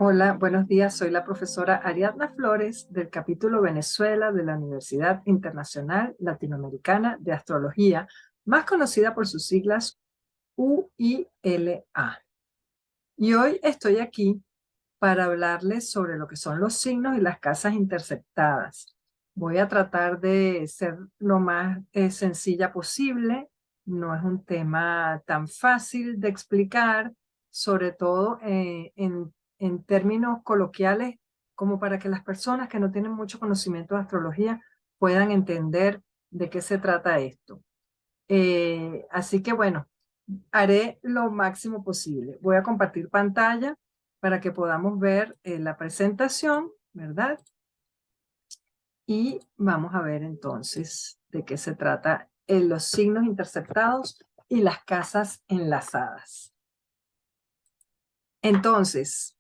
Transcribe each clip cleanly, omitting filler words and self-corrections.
Hola, buenos días. Soy la profesora Ariadna Flores del capítulo Venezuela de la Universidad Internacional Latinoamericana de Astrología, más conocida por sus siglas UILA. Y hoy estoy aquí para hablarles sobre lo que son los signos y las casas interceptadas. Voy a tratar de ser lo más sencilla posible. No es un tema tan fácil de explicar, sobre todo en términos coloquiales, como para que las personas que no tienen mucho conocimiento de astrología puedan entender de qué se trata esto. Así que bueno, haré lo máximo posible. Voy a compartir pantalla para que podamos ver la presentación, ¿verdad? Y vamos a ver entonces de qué se trata los signos interceptados y las casas enlazadas. Entonces,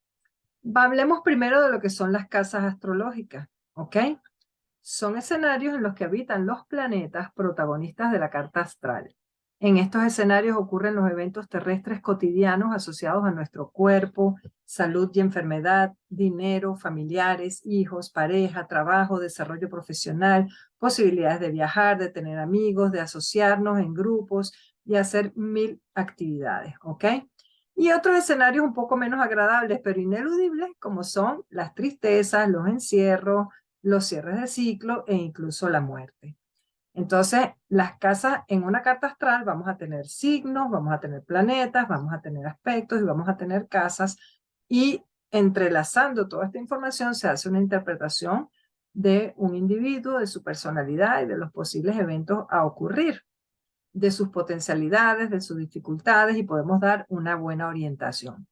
hablemos primero de lo que son las casas astrológicas, ¿ok? Son escenarios en los que habitan los planetas protagonistas de la carta astral. En estos escenarios ocurren los eventos terrestres cotidianos asociados a nuestro cuerpo, salud y enfermedad, dinero, familiares, hijos, pareja, trabajo, desarrollo profesional, posibilidades de viajar, de tener amigos, de asociarnos en grupos y hacer mil actividades, ¿ok? Y otros escenarios un poco menos agradables, pero ineludibles, como son las tristezas, los encierros, los cierres de ciclo e incluso la muerte. Entonces, las casas en una carta astral vamos a tener signos, vamos a tener planetas, vamos a tener aspectos y vamos a tener casas, y entrelazando toda esta información se hace una interpretación de un individuo, de su personalidad y de los posibles eventos a ocurrir, de sus potencialidades, de sus dificultades, y podemos dar una buena orientación.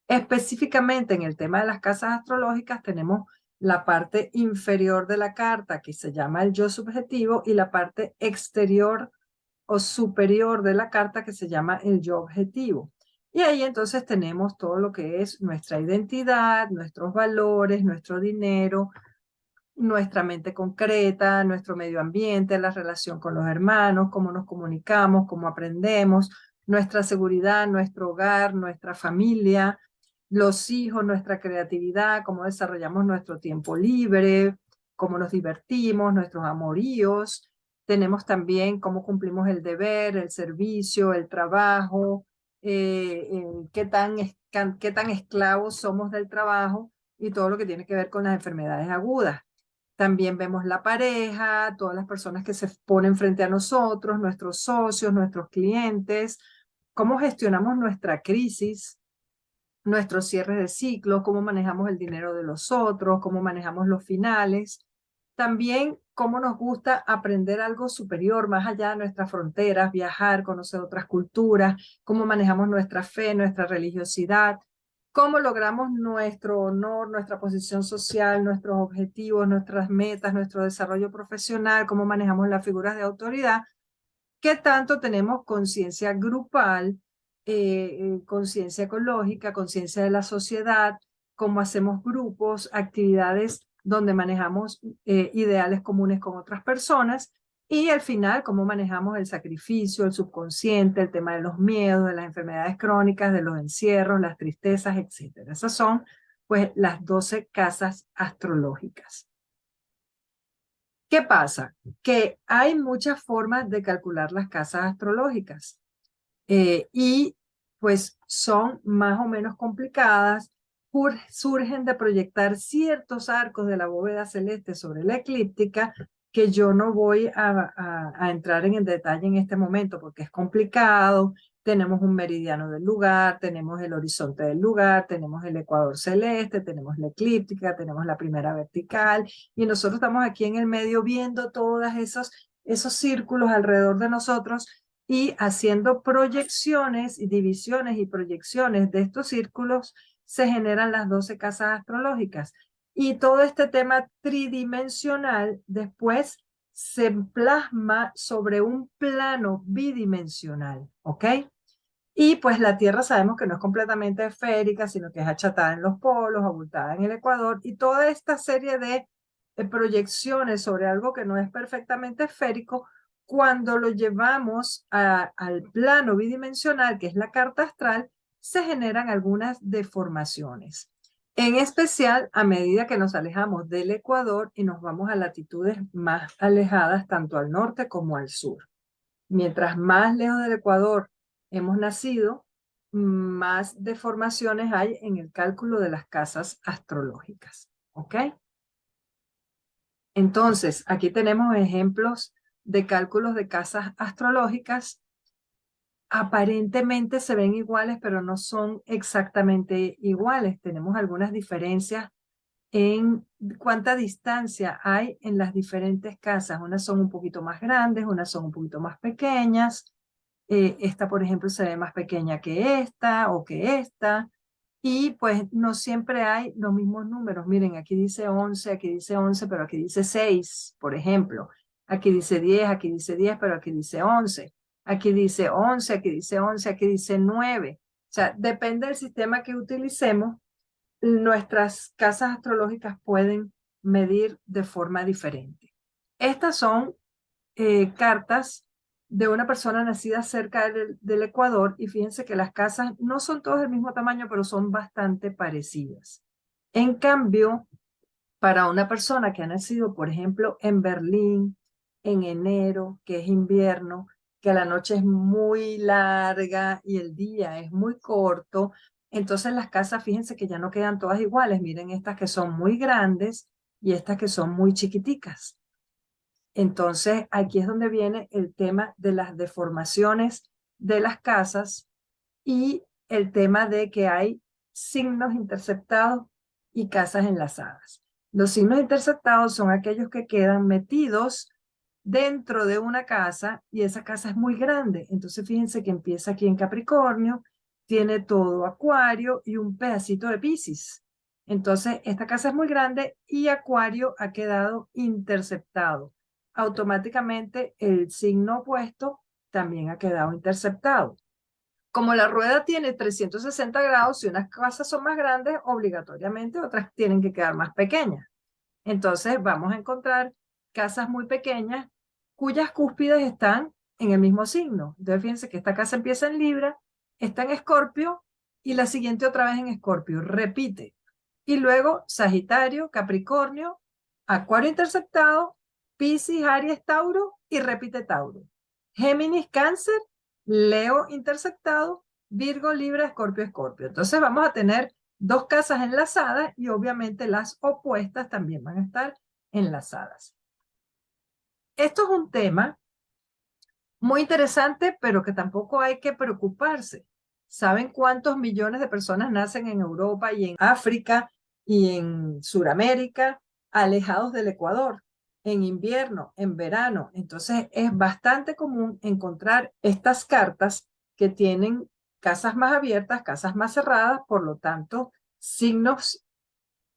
Específicamente en el tema de las casas astrológicas tenemos la parte inferior de la carta, que se llama el yo subjetivo, y la parte exterior o superior de la carta, que se llama el yo objetivo. Y ahí entonces tenemos todo lo que es nuestra identidad, nuestros valores, nuestro dinero, nuestra mente concreta, nuestro medio ambiente, la relación con los hermanos, cómo nos comunicamos, cómo aprendemos, nuestra seguridad, nuestro hogar, nuestra familia, los hijos, nuestra creatividad, cómo desarrollamos nuestro tiempo libre, cómo nos divertimos, nuestros amoríos. Tenemos también cómo cumplimos el deber, el servicio, el trabajo, qué tan esclavos somos del trabajo y todo lo que tiene que ver con las enfermedades agudas. También vemos la pareja, todas las personas que se ponen frente a nosotros, nuestros socios, nuestros clientes, cómo gestionamos nuestra crisis, nuestros cierres de ciclo, cómo manejamos el dinero de los otros, cómo manejamos los finales. También cómo nos gusta aprender algo superior, más allá de nuestras fronteras, viajar, conocer otras culturas, cómo manejamos nuestra fe, nuestra religiosidad, cómo logramos nuestro honor, nuestra posición social, nuestros objetivos, nuestras metas, nuestro desarrollo profesional, cómo manejamos las figuras de autoridad, qué tanto tenemos conciencia grupal, conciencia ecológica, conciencia de la sociedad, cómo hacemos grupos, actividades donde manejamos ideales comunes con otras personas, y al final cómo manejamos el sacrificio, el subconsciente, el tema de los miedos, de las enfermedades crónicas, de los encierros, las tristezas, etc. Esas son pues las 12 casas astrológicas. ¿Qué pasa? Que hay muchas formas de calcular las casas astrológicas y pues son más o menos complicadas, surgen de proyectar ciertos arcos de la bóveda celeste sobre la eclíptica, que yo no voy a entrar en el detalle en este momento porque es complicado. Tenemos un meridiano del lugar, tenemos el horizonte del lugar, tenemos el ecuador celeste, tenemos la eclíptica, tenemos la primera vertical, y nosotros estamos aquí en el medio viendo todos esos círculos alrededor de nosotros y haciendo proyecciones y divisiones y proyecciones de estos círculos se generan las 12 casas astrológicas. Y todo este tema tridimensional después se plasma sobre un plano bidimensional, ¿ok? Y pues la Tierra sabemos que no es completamente esférica, sino que es achatada en los polos, abultada en el ecuador, y toda esta serie de proyecciones sobre algo que no es perfectamente esférico, cuando lo llevamos al plano bidimensional, que es la carta astral, se generan algunas deformaciones. En especial a medida que nos alejamos del Ecuador y nos vamos a latitudes más alejadas, tanto al norte como al sur. Mientras más lejos del Ecuador hemos nacido, más deformaciones hay en el cálculo de las casas astrológicas. ¿Ok? Entonces, aquí tenemos ejemplos de cálculos de casas astrológicas. Aparentemente se ven iguales, pero no son exactamente iguales. Tenemos algunas diferencias en cuánta distancia hay en las diferentes casas. Unas son un poquito más grandes, unas son un poquito más pequeñas. Esta, por ejemplo, se ve más pequeña que esta o que esta. Y pues no siempre hay los mismos números. Miren, aquí dice 11, pero aquí dice 6, por ejemplo. Aquí dice 10, pero aquí dice 11. Aquí dice 11, aquí dice 11, aquí dice 9. O sea, depende del sistema que utilicemos, nuestras casas astrológicas pueden medir de forma diferente. Estas son cartas de una persona nacida cerca del Ecuador y fíjense que las casas no son todas del mismo tamaño, pero son bastante parecidas. En cambio, para una persona que ha nacido, por ejemplo, en Berlín, en enero, que es invierno, que la noche es muy larga y el día es muy corto, entonces las casas, fíjense que ya no quedan todas iguales. Miren estas que son muy grandes y estas que son muy chiquiticas. Entonces, aquí es donde viene el tema de las deformaciones de las casas y el tema de que hay signos interceptados y casas enlazadas. Los signos interceptados son aquellos que quedan metidos dentro de una casa y esa casa es muy grande. Entonces, fíjense que empieza aquí en Capricornio, tiene todo Acuario y un pedacito de Piscis. Entonces, esta casa es muy grande y Acuario ha quedado interceptado. Automáticamente el signo opuesto también ha quedado interceptado. Como la rueda tiene 360 grados, si unas casas son más grandes, obligatoriamente otras tienen que quedar más pequeñas. Entonces vamos a encontrar casas muy pequeñas cuyas cúspides están en el mismo signo. Entonces fíjense que esta casa empieza en Libra, está en Escorpio y la siguiente otra vez en Escorpio. Repite. Y luego Sagitario, Capricornio, Acuario interceptado, Piscis, Aries, Tauro y repite Tauro. Géminis, Cáncer, Leo interceptado, Virgo, Libra, Escorpio, Escorpio. Entonces vamos a tener dos casas enlazadas y obviamente las opuestas también van a estar enlazadas. Esto es un tema muy interesante, pero que tampoco hay que preocuparse. ¿Saben cuántos millones de personas nacen en Europa y en África y en Sudamérica, alejados del Ecuador, en invierno, en verano? Entonces es bastante común encontrar estas cartas que tienen casas más abiertas, casas más cerradas, por lo tanto, signos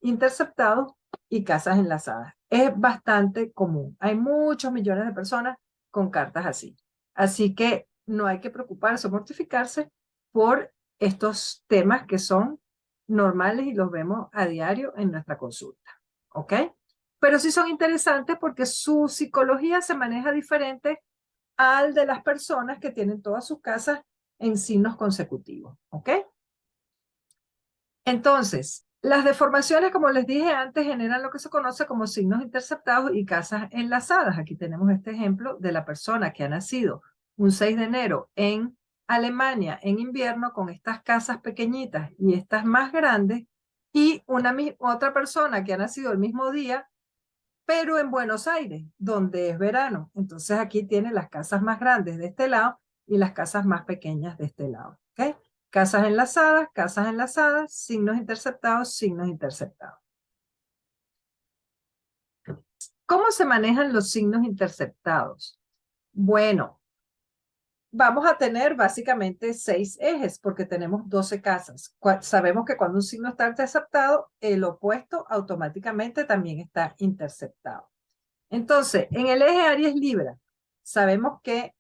interceptados y casas enlazadas. Es bastante común. Hay muchos millones de personas con cartas así. Así que no hay que preocuparse o mortificarse por estos temas que son normales y los vemos a diario en nuestra consulta. ¿Ok? Pero sí son interesantes porque su psicología se maneja diferente al de las personas que tienen todas sus casas en signos consecutivos. ¿Ok? Entonces, las deformaciones, como les dije antes, generan lo que se conoce como signos interceptados y casas enlazadas. Aquí tenemos este ejemplo de la persona que ha nacido un 6 de enero en Alemania en invierno con estas casas pequeñitas y estas más grandes, y otra persona que ha nacido el mismo día, pero en Buenos Aires, donde es verano. Entonces aquí tiene las casas más grandes de este lado y las casas más pequeñas de este lado. ¿Ok? Casas enlazadas, signos interceptados, signos interceptados. ¿Cómo se manejan los signos interceptados? Bueno, vamos a tener básicamente 6 ejes porque tenemos 12 casas. Sabemos que cuando un signo está interceptado, el opuesto automáticamente también está interceptado. Entonces, en el eje Aries-Libra, sabemos que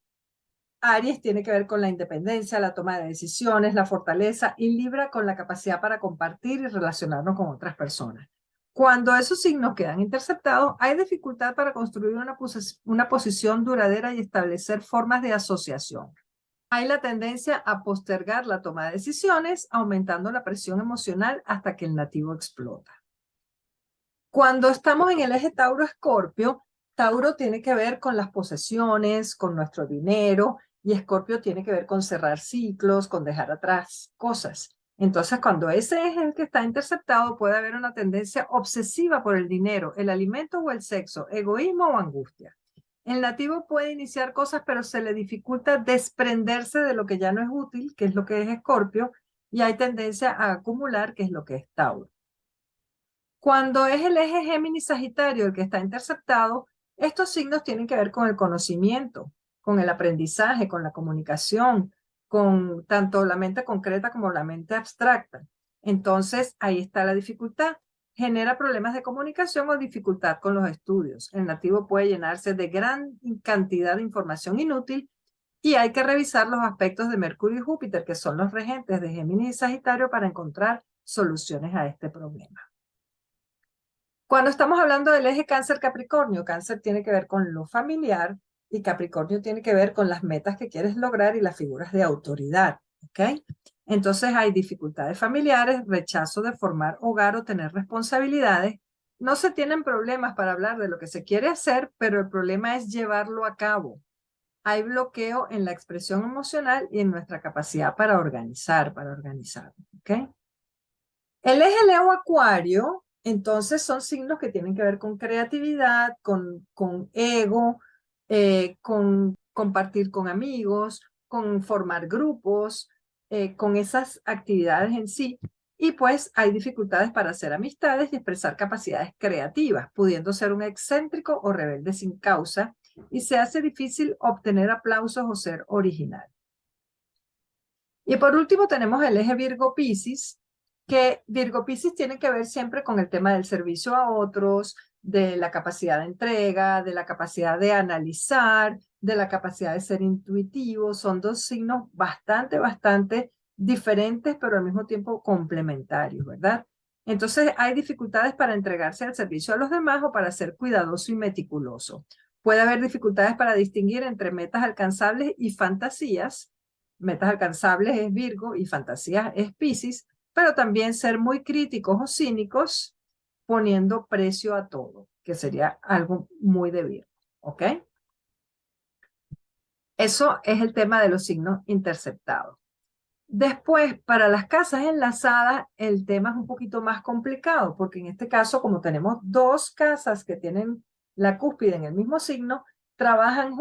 Aries tiene que ver con la independencia, la toma de decisiones, la fortaleza, y Libra con la capacidad para compartir y relacionarnos con otras personas. Cuando esos signos quedan interceptados, hay dificultad para construir una posición duradera y establecer formas de asociación. hay la tendencia a postergar la toma de decisiones, aumentando la presión emocional hasta que el nativo explota. Cuando estamos en el eje Tauro-Escorpio, Tauro tiene que ver con las posesiones, con nuestro dinero, y Escorpio tiene que ver con cerrar ciclos, con dejar atrás cosas. Entonces, cuando ese es el que está interceptado, puede haber una tendencia obsesiva por el dinero, el alimento o el sexo, egoísmo o angustia. El nativo puede iniciar cosas, pero se le dificulta desprenderse de lo que ya no es útil, que es lo que es Escorpio, y hay tendencia a acumular, que es lo que es Tauro. Cuando es el eje Géminis-Sagitario el que está interceptado, estos signos tienen que ver con el conocimiento, con el aprendizaje, con la comunicación, con tanto la mente concreta como la mente abstracta. Entonces, ahí está la dificultad. Genera problemas de comunicación o dificultad con los estudios. El nativo puede llenarse de gran cantidad de información inútil y hay que revisar los aspectos de Mercurio y Júpiter, que son los regentes de Géminis y Sagitario, para encontrar soluciones a este problema. Cuando estamos hablando del eje Cáncer-Capricornio, Cáncer tiene que ver con lo familiar y Capricornio tiene que ver con las metas que quieres lograr y las figuras de autoridad, ¿ok? Entonces hay dificultades familiares, rechazo de formar hogar o tener responsabilidades. No se tienen problemas para hablar de lo que se quiere hacer, pero el problema es llevarlo a cabo. Hay bloqueo en la expresión emocional y en nuestra capacidad para organizar, ¿ok? El eje Leo-Acuario, entonces son signos que tienen que ver con creatividad, con ego, con compartir con amigos, con formar grupos, con esas actividades en sí. Y pues hay dificultades para hacer amistades y expresar capacidades creativas, pudiendo ser un excéntrico o rebelde sin causa, y se hace difícil obtener aplausos o ser original. Y por último tenemos el eje Virgo-Piscis, que Virgo-Piscis tiene que ver siempre con el tema del servicio a otros, de la capacidad de entrega, de la capacidad de analizar, de la capacidad de ser intuitivo. Son dos signos bastante diferentes, pero al mismo tiempo complementarios, ¿verdad? Entonces hay dificultades para entregarse al servicio a los demás o para ser cuidadoso y meticuloso. Puede haber dificultades para distinguir entre metas alcanzables y fantasías. Metas alcanzables es Virgo y fantasías es Piscis, pero también ser muy críticos o cínicos poniendo precio a todo, que sería algo muy de Virgo, ¿ok? Eso es el tema de los signos interceptados. Después, para las casas enlazadas, el tema es un poquito más complicado, porque en este caso, como tenemos dos casas que tienen la cúspide en el mismo signo, trabajan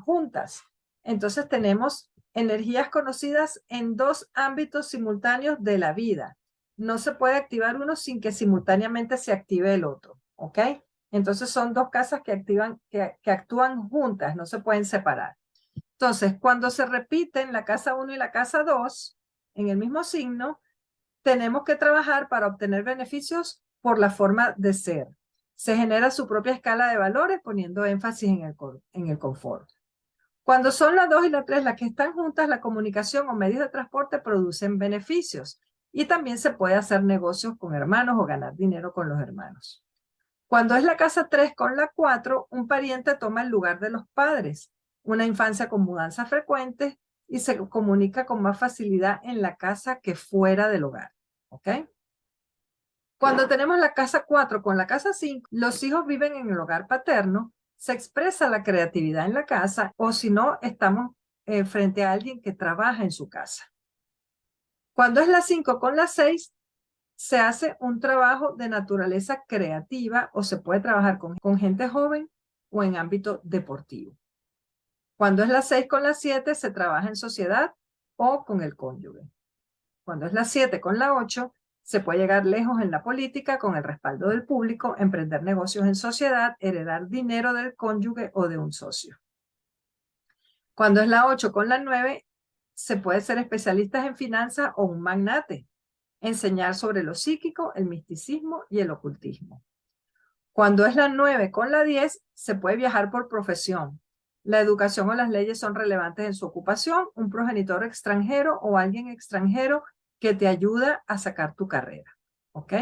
juntas. Entonces tenemos energías conocidas en dos ámbitos simultáneos de la vida. No se puede activar uno sin que simultáneamente se active el otro, ¿ok? Entonces son dos casas que actúan juntas, no se pueden separar. Entonces, cuando se repiten la casa 1 y la casa 2 en el mismo signo, tenemos que trabajar para obtener beneficios por la forma de ser. Se genera su propia escala de valores poniendo énfasis en el confort. Cuando son la 2 y la 3 las que están juntas, la comunicación o medios de transporte producen beneficios y también se puede hacer negocios con hermanos o ganar dinero con los hermanos. Cuando es la casa 3 con la 4, un pariente toma el lugar de los padres, una infancia con mudanzas frecuentes y se comunica con más facilidad en la casa que fuera del hogar. ¿Ok? Cuando tenemos la casa 4 con la casa 5, los hijos viven en el hogar paterno, se expresa la creatividad en la casa o si no, estamos frente a alguien que trabaja en su casa. Cuando es la 5 con la 6, se hace un trabajo de naturaleza creativa o se puede trabajar con gente joven o en ámbito deportivo. Cuando es la 6 con la 7, se trabaja en sociedad o con el cónyuge. Cuando es la 7 con la 8, se puede llegar lejos en la política con el respaldo del público, emprender negocios en sociedad, heredar dinero del cónyuge o de un socio. Cuando es la 8 con la 9, se puede ser especialistas en finanzas o un magnate, enseñar sobre lo psíquico, el misticismo y el ocultismo. Cuando es la 9 con la 10, se puede viajar por profesión. La educación o las leyes son relevantes en su ocupación, un progenitor extranjero o alguien extranjero que te ayuda a sacar tu carrera. ¿Ok?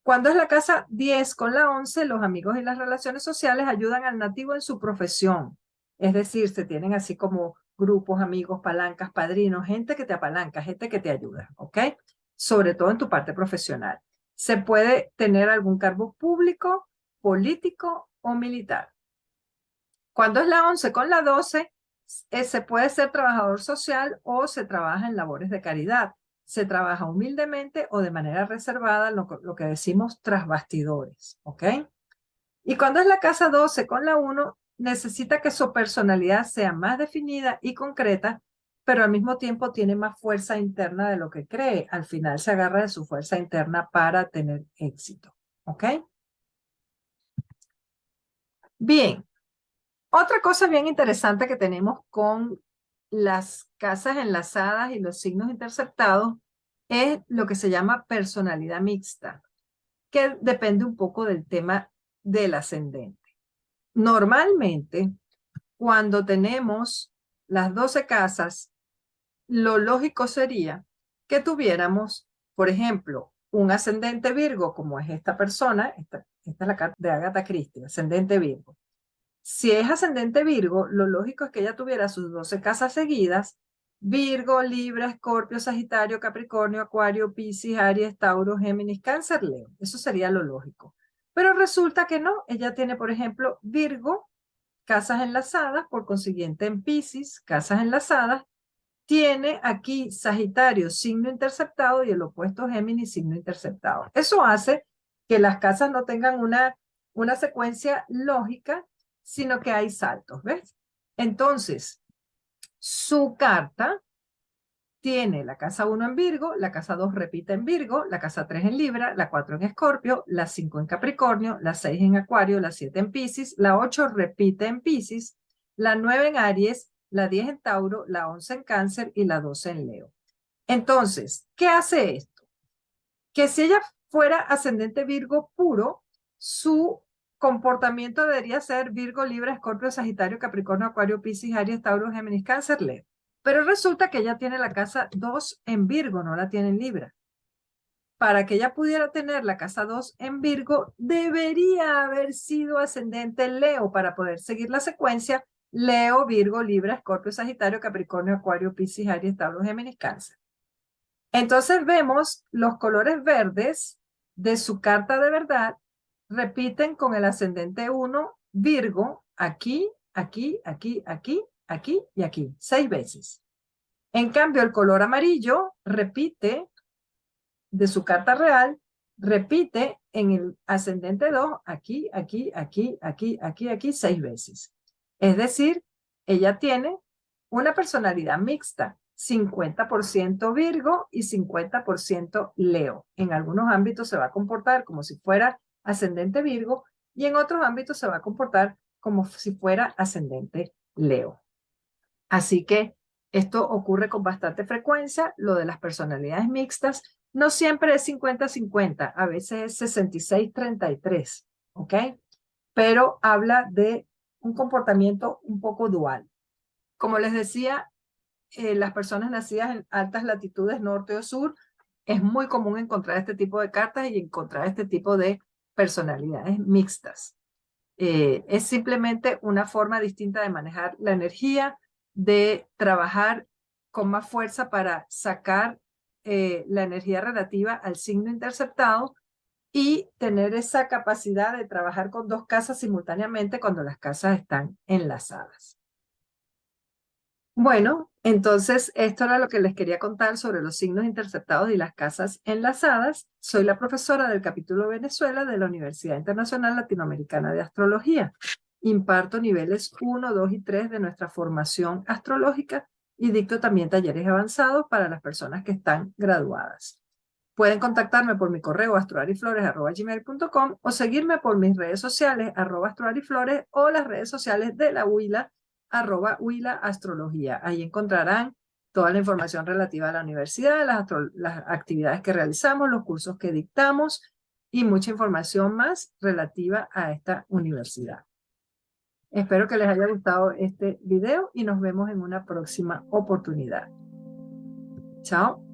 Cuando es la casa 10 con la 11, los amigos y las relaciones sociales ayudan al nativo en su profesión. Es decir, se tienen así como grupos, amigos, palancas, padrinos, gente que te apalanca, gente que te ayuda, ¿ok? Sobre todo en tu parte profesional. Se puede tener algún cargo público, político o militar. Cuando es la 11 con la 12, se puede ser trabajador social o se trabaja en labores de caridad. Se trabaja humildemente o de manera reservada, lo que decimos tras bastidores, ¿ok? Y cuando es la casa 12 con la 1, necesita que su personalidad sea más definida y concreta, pero al mismo tiempo tiene más fuerza interna de lo que cree. Al final se agarra de su fuerza interna para tener éxito, ¿ok? Bien. Otra cosa bien interesante que tenemos con las casas enlazadas y los signos interceptados es lo que se llama personalidad mixta, que depende un poco del tema del ascendente. Normalmente, cuando tenemos las 12 casas, lo lógico sería que tuviéramos, por ejemplo, un ascendente Virgo, como es esta persona, esta es la carta de Agatha Christie, ascendente Virgo. Si es ascendente Virgo, lo lógico es que ella tuviera sus 12 casas seguidas: Virgo, Libra, Escorpio, Sagitario, Capricornio, Acuario, Piscis, Aries, Tauro, Géminis, Cáncer, Leo. Eso sería lo lógico. Pero resulta que no. Ella tiene, por ejemplo, Virgo, casas enlazadas, por consiguiente en Piscis, casas enlazadas. Tiene aquí Sagitario, signo interceptado, y el opuesto Géminis, signo interceptado. Eso hace que las casas no tengan una secuencia lógica, sino que hay saltos, ¿ves? Entonces, su carta tiene la casa 1 en Virgo, la casa 2 repite en Virgo, la casa 3 en Libra, la 4 en Escorpio, la 5 en Capricornio, la 6 en Acuario, la 7 en Piscis, la 8 repite en Piscis, la 9 en Aries, la 10 en Tauro, la 11 en Cáncer y la 12 en Leo. Entonces, ¿qué hace esto? Que si ella fuera ascendente Virgo puro, su comportamiento debería ser Virgo, Libra, Escorpio, Sagitario, Capricornio, Acuario, Piscis, Aries, Tauro, Géminis, Cáncer, Leo. Pero resulta que ella tiene la casa 2 en Virgo, no la tiene en Libra. Para que ella pudiera tener la casa 2 en Virgo, debería haber sido ascendente Leo para poder seguir la secuencia: Leo, Virgo, Libra, Escorpio, Sagitario, Capricornio, Acuario, Piscis, Aries, Tauro, Géminis, Cáncer. Entonces vemos los colores verdes de su carta de verdad repiten con el ascendente 1, Virgo, aquí, aquí, aquí, aquí, aquí y aquí, 6 veces. En cambio, el color amarillo repite de su carta real, repite en el ascendente 2, aquí, aquí, aquí, aquí, aquí, aquí, 6 veces. Es decir, ella tiene una personalidad mixta, 50% Virgo y 50% Leo. En algunos ámbitos se va a comportar como si fuera ascendente Virgo y en otros ámbitos se va a comportar como si fuera ascendente Leo. Así que esto ocurre con bastante frecuencia. Lo de las personalidades mixtas no siempre es 50-50, a veces es 66-33, ¿ok? Pero habla de un comportamiento un poco dual. Como les decía, las personas nacidas en altas latitudes norte o sur, es muy común encontrar este tipo de cartas y encontrar este tipo de personalidades mixtas. Es simplemente una forma distinta de manejar la energía, de trabajar con más fuerza para sacar la energía relativa al signo interceptado y tener esa capacidad de trabajar con 2 casas simultáneamente cuando las casas están enlazadas. Bueno, entonces esto era lo que les quería contar sobre los signos interceptados y las casas enlazadas. Soy la profesora del capítulo Venezuela de la Universidad Internacional Latinoamericana de Astrología. Imparto niveles 1, 2 y 3 de nuestra formación astrológica y dicto también talleres avanzados para las personas que están graduadas. Pueden contactarme por mi correo astroariflores@gmail.com o seguirme por mis redes sociales @astroariflores o las redes sociales de la Huila @huilaastrología. Ahí encontrarán toda la información relativa a la universidad, las actividades que realizamos, los cursos que dictamos y mucha información más relativa a esta universidad. Espero que les haya gustado este video y nos vemos en una próxima oportunidad. Chao.